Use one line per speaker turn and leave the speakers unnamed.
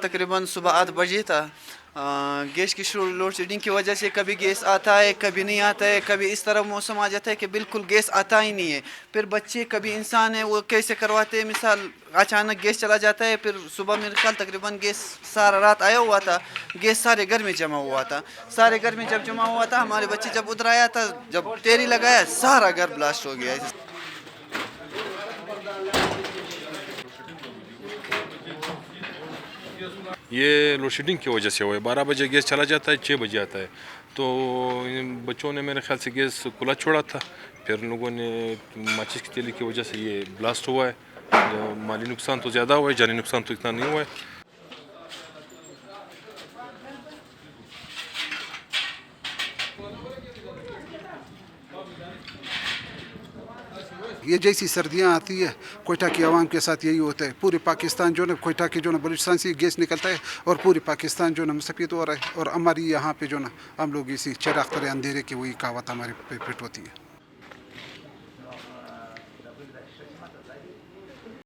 تقریباً صبح 8 بجے تھا. گیس کی لوڈ شیڈنگ کی وجہ سے کبھی گیس آتا ہے کبھی نہیں آتا ہے, کبھی اس طرح موسم آ جاتا ہے کہ بالکل گیس آتا ہی نہیں ہے. پھر بچے کبھی انسان ہے وہ کیسے کرواتے ہیں, مثال اچانک گیس چلا جاتا ہے. پھر صبح میرے خیال تقریباً گیس سارا رات آیا ہوا تھا, گیس سارے گھر میں جمع ہوا تھا. سارے گھر میں جب جمع ہوا تھا ہمارے بچے جب ادھر آیا تھا, جب تیری لگایا سارا گھر بلاسٹ ہو گیا.
یہ لوڈ شیڈنگ کی وجہ سے ہوا ہے. 12 بجے گیس چلا جاتا ہے, 6 بجے آتا ہے. تو بچوں نے میرے خیال سے گیس کھلا چھوڑا تھا, پھر لوگوں نے ماچس کی تیلی کی وجہ سے یہ بلاسٹ ہوا ہے. مالی نقصان تو زیادہ ہوا ہے, جانی نقصان تو اتنا نہیں ہوا ہے.
یہ جیسی سردیاں آتی ہے کوئٹہ کی عوام کے ساتھ یہی ہوتا ہے. پورے پاکستان جو ہے کوئٹہ کے جو ہے بلوچستان سے گیس نکلتا ہے اور پورے پاکستان جو ہے مستفید ہو رہا ہے. اور ہماری یہاں پہ جو ہے ہم لوگ اسی چراغ ترے اندھیرے کی وہی کہاوت ہمارے پہ فٹ ہوتی ہے.